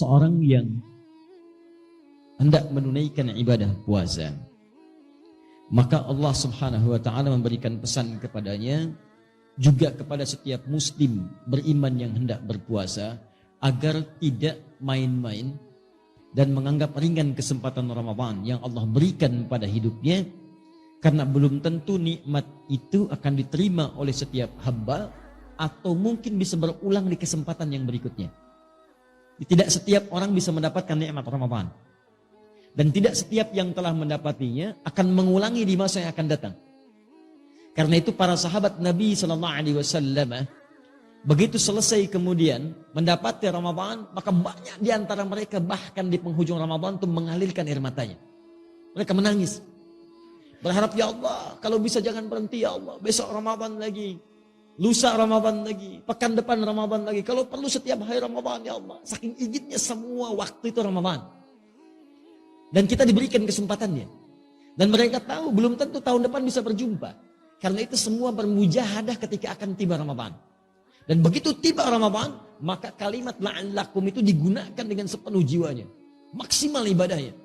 seorang yang hendak menunaikan ibadah puasa, maka Allah Subhanahu wa taala memberikan pesan kepadanya, juga kepada setiap muslim beriman yang hendak berpuasa, agar tidak main-main dan menganggap ringan kesempatan Ramadan yang Allah berikan pada hidupnya, karena belum tentu nikmat itu akan diterima oleh setiap hamba, atau mungkin bisa berulang di kesempatan yang berikutnya. Tidak setiap orang bisa mendapatkan nikmat Ramadan, dan tidak setiap yang telah mendapatinya akan mengulangi di masa yang akan datang. Karena itu para sahabat Nabi SAW, begitu selesai kemudian mendapati Ramadan, maka banyak di antara mereka bahkan di penghujung Ramadan itu mengalirkan air matanya. Mereka menangis, berharap, ya Allah, kalau bisa jangan berhenti ya Allah, besok Ramadan lagi, lusa Ramadan lagi, pekan depan Ramadan lagi, kalau perlu setiap hari Ramadan ya Allah. Saking inginnya semua waktu itu Ramadan. Dan kita diberikan kesempatannya. Dan mereka tahu belum tentu tahun depan bisa berjumpa. Karena itu semua bermujahadah ketika akan tiba Ramadan. Dan begitu tiba Ramadan, maka kalimat la'allakum itu digunakan dengan sepenuh jiwanya. Maksimal ibadahnya.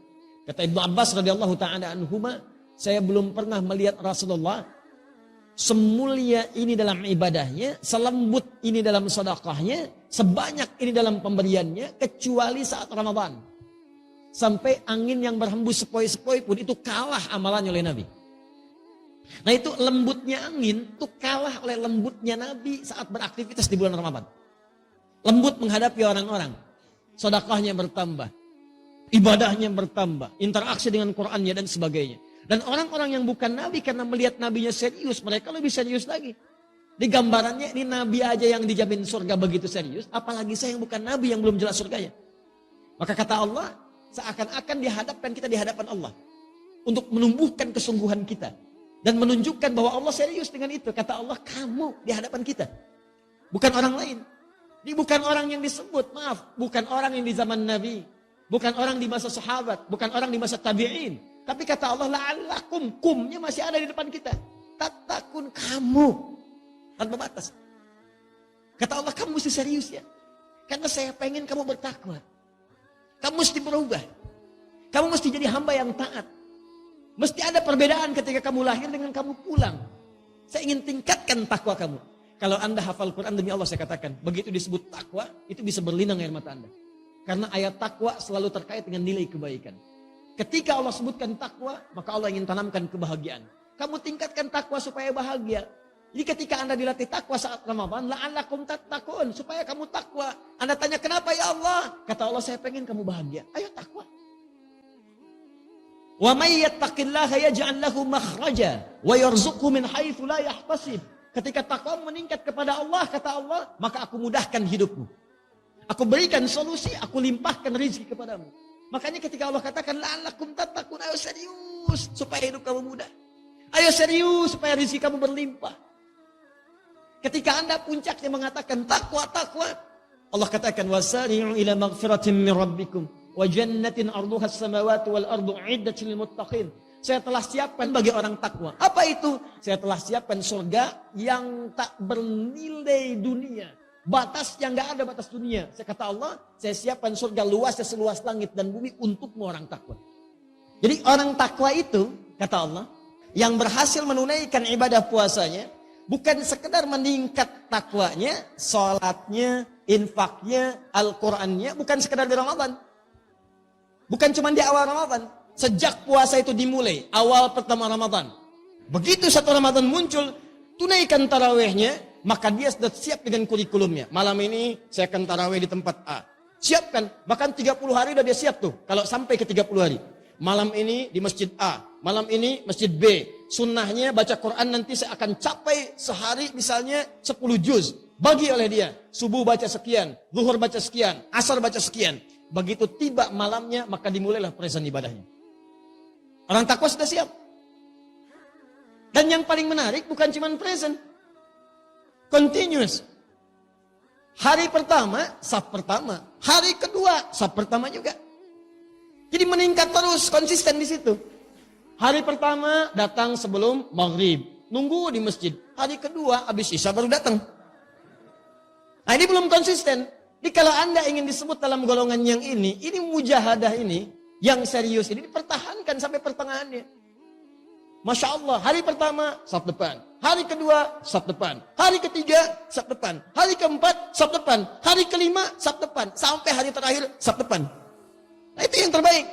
Kata Ibnu Abbas radhiyallahu ta'ala anhuma, saya belum pernah melihat Rasulullah semulia ini dalam ibadahnya, selembut ini dalam sedekahnya, sebanyak ini dalam pemberiannya, kecuali saat Ramadan. Sampai angin yang berhembus sepoi-sepoi pun itu kalah amalannya oleh Nabi. Nah itu lembutnya angin itu kalah oleh lembutnya Nabi saat beraktivitas di bulan Ramadan. Lembut menghadapi orang-orang, sedekahnya bertambah, ibadahnya bertambah, interaksi dengan Qur'annya dan sebagainya. Dan orang-orang yang bukan Nabi karena melihat Nabinya serius, mereka lebih serius lagi. Di gambarannya ini Nabi aja yang dijamin surga begitu serius, apalagi saya yang bukan Nabi yang belum jelas surganya. Maka kata Allah, seakan-akan dihadapkan kita di hadapan Allah untuk menumbuhkan kesungguhan kita dan menunjukkan bahwa Allah serius dengan itu. Kata Allah, kamu di hadapan kita, bukan orang lain. Ini bukan orang yang disebut, maaf, bukan orang yang di zaman Nabi, bukan orang di masa sahabat, bukan orang di masa tabi'in. Tapi kata Allah, la'allakum, kumnya masih ada di depan kita. Tatakun, kamu, tanpa batas. Kata Allah, kamu mesti serius ya, karena saya pengen kamu bertakwa. Kamu mesti berubah. Kamu mesti jadi hamba yang taat. Mesti ada perbedaan ketika kamu lahir dengan kamu pulang. Saya ingin tingkatkan takwa kamu. Kalau Anda hafal Quran, demi Allah saya katakan, begitu disebut takwa, itu bisa berlinang air mata Anda. Karena ayat takwa selalu terkait dengan nilai kebaikan. Ketika Allah sebutkan takwa, maka Allah ingin tanamkan kebahagiaan. Kamu tingkatkan takwa supaya bahagia. Jadi ketika Anda dilatih takwa saat Ramadan, la'allakum tattaqun, supaya kamu takwa. Anda tanya, kenapa ya Allah? Kata Allah, saya pengen kamu bahagia. Ayo takwa. Wa may yattaqillaha yaj'al lahu makhraja wa yarzuqhu min haitsu la yahtasib. Ketika takwa meningkat kepada Allah, kata Allah, maka aku mudahkan hidupmu. Aku berikan solusi, aku limpahkan rezeki kepadamu. Makanya ketika Allah katakan la'allakum tattaqun, ayo serius supaya hidup kamu mudah. Ayo serius supaya rezeki kamu berlimpah. Ketika Anda puncaknya mengatakan takwa, Allah katakan wasari'u ila maghfiratin min rabbikum wa jannatin arduha as-samawati wal ardu 'iddatil lil muttaqin. Saya telah siapkan bagi orang takwa. Apa itu? Saya telah siapkan surga yang tak bernilai dunia. Batas yang enggak ada batas dunia. Saya kata Allah, saya siapkan surga luasnya seluas langit dan bumi untukmu orang takwa. Jadi orang takwa itu, kata Allah, yang berhasil menunaikan ibadah puasanya, bukan sekedar meningkat takwanya, sholatnya, infaknya, Al-Qurannya, bukan sekedar di Ramadan. Bukan cuma di awal Ramadan. Sejak puasa itu dimulai, awal pertama Ramadan. Begitu satu Ramadan muncul, tunaikan tarawihnya, maka dia sudah siap dengan kurikulumnya. Malam ini saya akan tarawih di tempat A. Siapkan, bahkan 30 hari sudah dia siap tuh, kalau sampai ke 30 hari. Malam ini di masjid A, malam ini masjid B. Sunnahnya baca Quran nanti saya akan capai sehari misalnya 10 juz. Bagi oleh dia, subuh baca sekian, zuhur baca sekian, asar baca sekian. Begitu tiba malamnya, maka dimulailah present ibadahnya. Orang takwa sudah siap. Dan yang paling menarik bukan cuma present, continuous. Hari pertama, saf pertama. Hari kedua, saf pertama juga. Jadi meningkat terus, konsisten di situ. Hari pertama datang sebelum maghrib, nunggu di masjid. Hari kedua habis isya baru datang. Nah ini belum konsisten. Dia Jadi kalau Anda ingin disebut dalam golongan yang ini mujahadah ini, yang serius ini dipertahankan sampai pertengahannya. Masya Allah, hari pertama, saf depan. Hari kedua, saf depan. Hari ketiga, saf depan. Hari keempat, saf depan. Hari kelima, saf depan. Sampai hari terakhir, saf depan. Nah, itu yang terbaik.